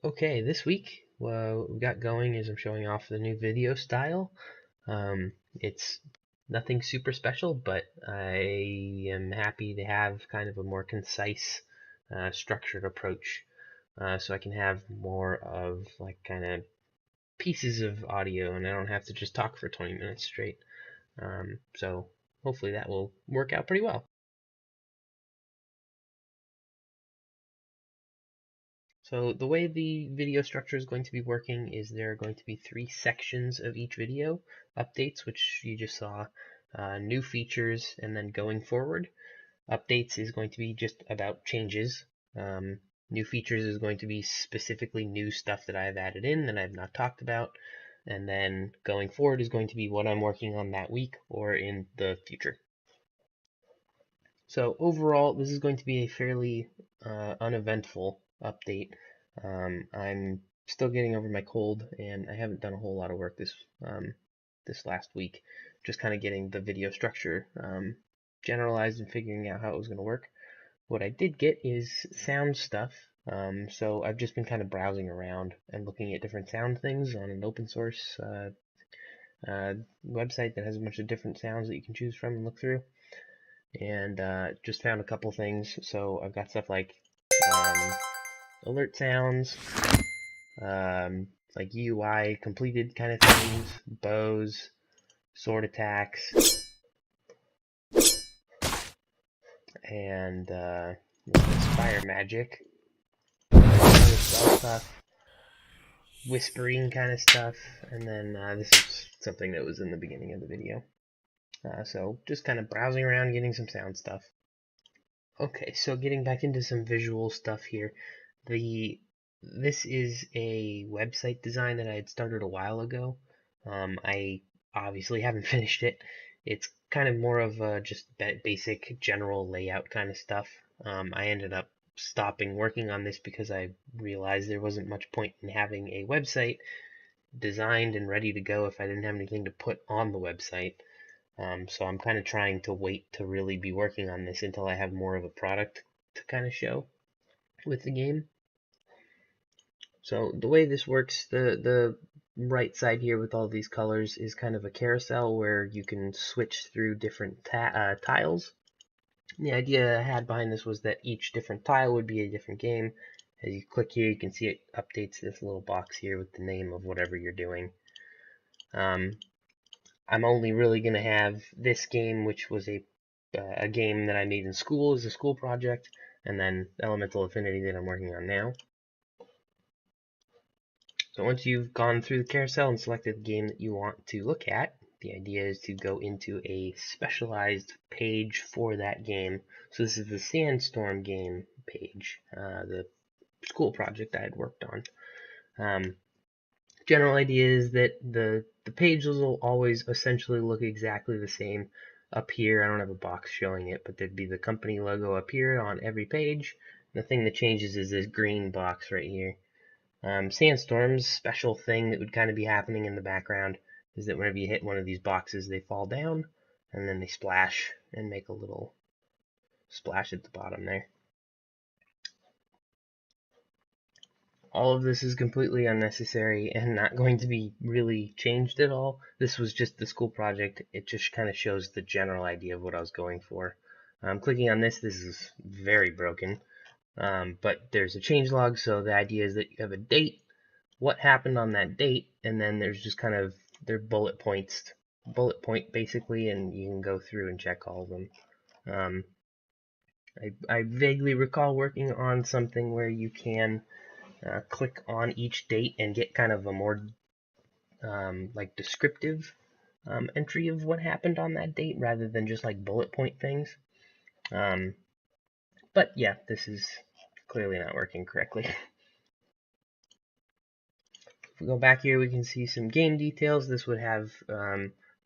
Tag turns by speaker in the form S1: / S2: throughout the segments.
S1: Okay, this week what we got going is I'm showing off the new video style. It's nothing super special, but I am happy to have kind of a more concise, structured approach, so I can have more of like kind of pieces of audio, and I don't have to just talk for 20 minutes straight. So hopefully that will work out pretty well. So the way the video structure is going to be working is there are going to be three sections of each video: updates, which you just saw, new features, and then going forward. Updates is going to be just about changes. New features is going to be specifically new stuff that I have added in that I have not talked about. And then going forward is going to be what I'm working on that week or in the future. So overall, this is going to be a fairly uneventful update. I'm still getting over my cold, and I haven't done a whole lot of work this last week. Just kind of getting the video structure generalized and figuring out how it was going to work. What I did get is sound stuff. So I've just been kind of browsing around and looking at different sound things on an open source website that has a bunch of different sounds that you can choose from and look through, and just found a couple things. So I've got stuff like alert sounds, like UI completed kind of things, bows, sword attacks, and fire magic, spell stuff, whispering kind of stuff, and then this is something that was in the beginning of the video. So just kind of browsing around, getting some sound stuff. Okay, so getting back into some visual stuff here. This is a website design that I had started a while ago. I obviously haven't finished it. It's kind of more of just basic general layout kind of stuff. I ended up stopping working on this because I realized there wasn't much point in having a website designed and ready to go if I didn't have anything to put on the website. So I'm kind of trying to wait to really be working on this until I have more of a product to kind of show with the game. So the way this works, the right side here with all these colors is kind of a carousel where you can switch through different tiles. The idea I had behind this was that each different tile would be a different game. As you click here, you can see it updates this little box here with the name of whatever you're doing. I'm only really going to have this game, which was a game that I made in school as a school project, and then Elemental Affinity that I'm working on now. So once you've gone through the carousel and selected the game that you want to look at, the idea is to go into a specialized page for that game. So this is the Sandstorm game page, the school project I had worked on. General idea is that the pages will always essentially look exactly the same. Up here, I don't have a box showing it, but there'd be the company logo up here on every page. The thing that changes is this green box right here. Sandstorm's special thing that would kind of be happening in the background is that whenever you hit one of these boxes, they fall down, and then they splash and make a little splash at the bottom there. All of this is completely unnecessary and not going to be really changed at all. This was just the school project. It just kind of shows the general idea of what I was going for. Clicking on this is very broken, but there's a changelog, so the idea is that you have a date, what happened on that date, and then there's just kind of their bullet point basically, and you can go through and check all of them. I vaguely recall working on something where you can click on each date and get kind of a more like descriptive entry of what happened on that date rather than just like bullet point things. But yeah, this is clearly not working correctly. If we go back here, we can see some game details. This would have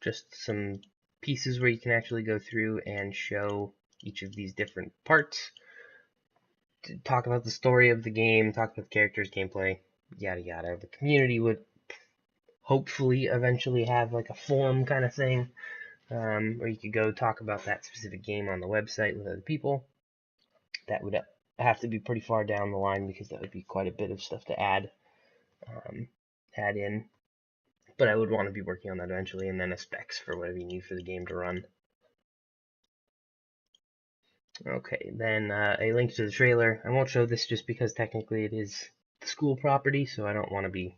S1: just some pieces where you can actually go through and show each of these different parts. Talk about the story of the game, talk about the characters, gameplay, yada yada. The community would hopefully eventually have like a forum kind of thing, where you could go talk about that specific game on the website with other people. That would have to be pretty far down the line because that would be quite a bit of stuff to add in. But I would want to be working on that eventually, and then a specs for whatever you need for the game to run. Okay, then a link to the trailer. I won't show this just because technically it is the school property, so I don't want to be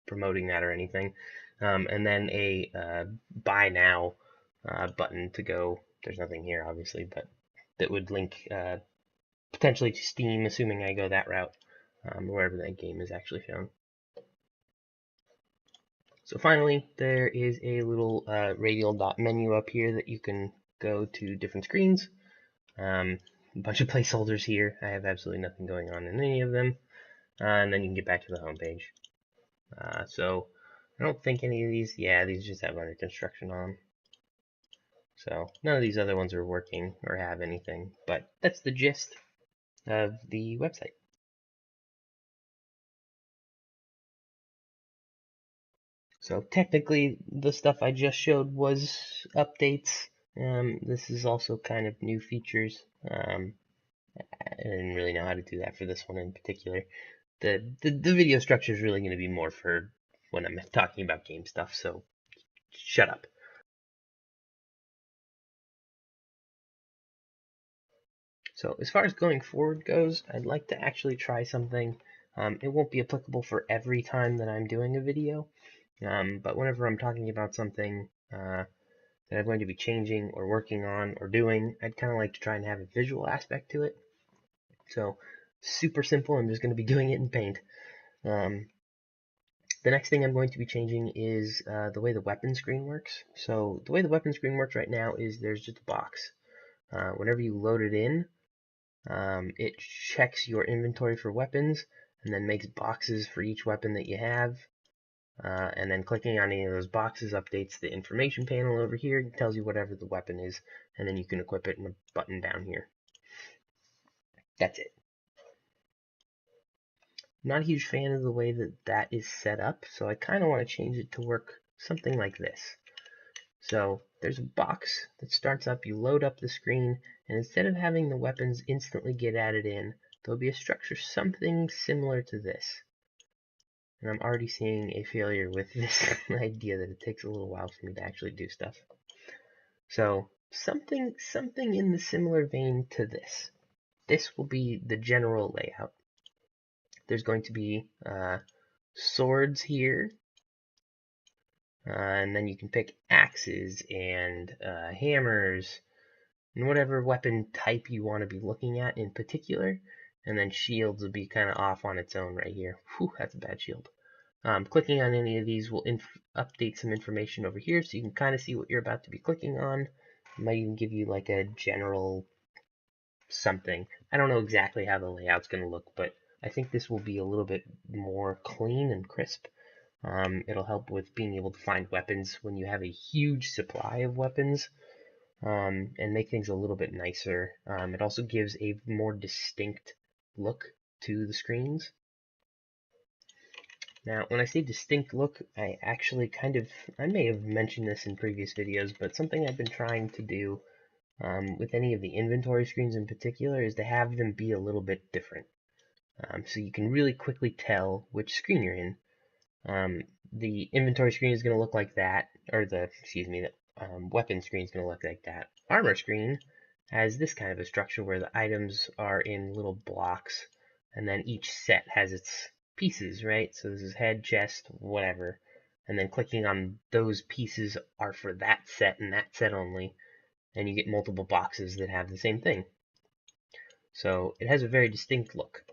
S1: promoting that or anything. And then a buy now button to go. There's nothing here, obviously, but that would link potentially to Steam, assuming I go that route, wherever that game is actually shown. So finally, there is a little radial dot menu up here that you can go to different screens. A bunch of placeholders here. I have absolutely nothing going on in any of them. And then you can get back to the home page. So I don't think any of these, yeah, these just have under construction on them. So none of these other ones are working or have anything, but that's the gist of the website. So technically, the stuff I just showed was updates. This is also kind of new features. I didn't really know how to do that for this one in particular. The video structure is really going to be more for when I'm talking about game stuff, so shut up. So as far as going forward goes, I'd like to actually try something. It won't be applicable for every time that I'm doing a video, but whenever I'm talking about something that I'm going to be changing or working on or doing, I'd kind of like to try and have a visual aspect to it. So super simple, I'm just going to be doing it in Paint. The next thing I'm going to be changing is the way the weapon screen works. So the way the weapon screen works right now is there's just a box. Whenever you load it in, it checks your inventory for weapons and then makes boxes for each weapon that you have. And then clicking on any of those boxes updates the information panel over here. It tells you whatever the weapon is, and then you can equip it in a button down here. That's it. I'm not a huge fan of the way that that is set up, so I kind of want to change it to work something like this. So there's a box that starts up, you load up the screen, and instead of having the weapons instantly get added in, there'll be a structure something similar to this. And I'm already seeing a failure with this idea that it takes a little while for me to actually do stuff. So something in the similar vein to this. This will be the general layout. There's going to be swords here, and then you can pick axes and hammers and whatever weapon type you want to be looking at in particular. And then shields will be kind of off on its own right here. Whew, that's a bad shield. Clicking on any of these will update some information over here, so you can kind of see what you're about to be clicking on. It might even give you like a general something. I don't know exactly how the layout's going to look, but I think this will be a little bit more clean and crisp. It'll help with being able to find weapons when you have a huge supply of weapons, and make things a little bit nicer. It also gives a more distinct look to the screens. Now, when I say distinct look, I actually I may have mentioned this in previous videos, but something I've been trying to do with any of the inventory screens in particular is to have them be a little bit different. So you can really quickly tell which screen you're in. The inventory screen is going to look like that, or the weapon screen is going to look like that. Armor screen has this kind of a structure where the items are in little blocks, and then each set has its pieces, right? So this is head, chest, whatever. And then clicking on those pieces are for that set and that set only, and you get multiple boxes that have the same thing. So it has a very distinct look.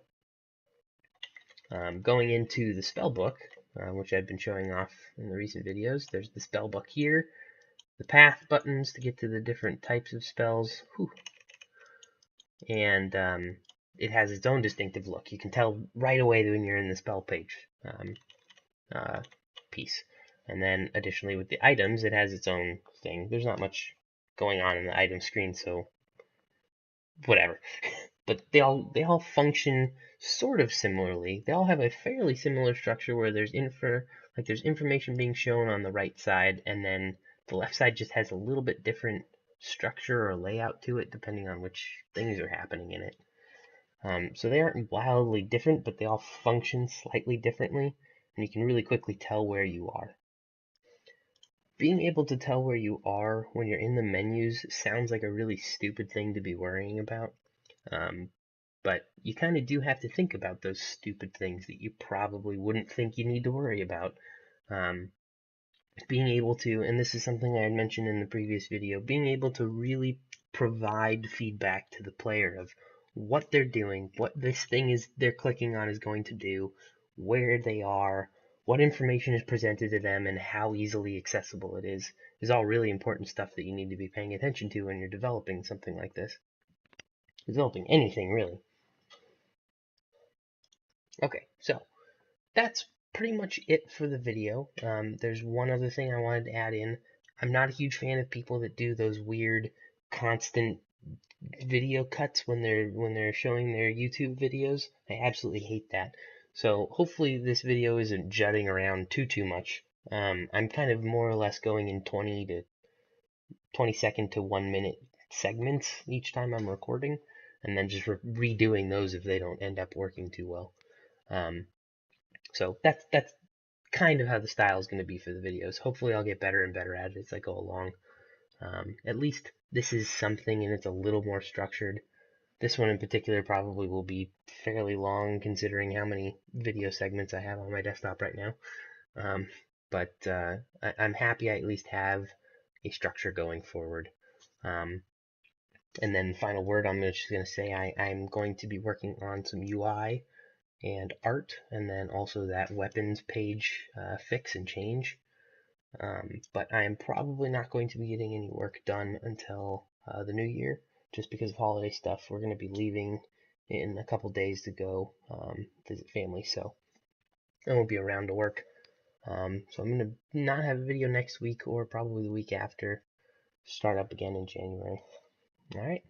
S1: Going into the spell book, which I've been showing off in the recent videos, there's the spell book here, the path buttons to get to the different types of spells, and it has its own distinctive look. You can tell right away when you're in the spell page piece. And then additionally with the items, it has its own thing. There's not much going on in the item screen, so whatever. But they all function sort of similarly. They all have a fairly similar structure where there's information being shown on the right side, and then the left side just has a little bit different structure or layout to it depending on which things are happening in it. So they aren't wildly different, but they all function slightly differently, and you can really quickly tell where you are. Being able to tell where you are when you're in the menus sounds like a really stupid thing to be worrying about, but you kind of do have to think about those stupid things that you probably wouldn't think you need to worry about. Um, Being able to, and this is something I had mentioned in the previous video, being able to really provide feedback to the player of what they're doing, what this thing is they're clicking on is going to do, where they are, what information is presented to them, and how easily accessible it is all really important stuff that you need to be paying attention to when you're developing something like this. Developing anything, really. Okay, so that's pretty much it for the video. There's one other thing I wanted to add in. I'm not a huge fan of people that do those weird constant video cuts when they're showing their YouTube videos. I absolutely hate that. So hopefully this video isn't jutting around too much. I'm kind of more or less going in 20 second to 1 minute segments each time I'm recording, and then just redoing those if they don't end up working too well. So that's kind of how the style is going to be for the videos. Hopefully I'll get better and better at it as I go along. At least this is something and it's a little more structured. This one in particular probably will be fairly long considering how many video segments I have on my desktop right now. Um, but I'm happy I at least have a structure going forward. Um, and then final word, I'm just going to say I'm going to be working on some UI and art, and then also that weapons page fix and change. But I am probably not going to be getting any work done until the new year, just because of holiday stuff. We're going to be leaving in a couple days to go visit family, so I won't be around to work. So I'm going to not have a video next week or probably the week after. Start up again in January. All right.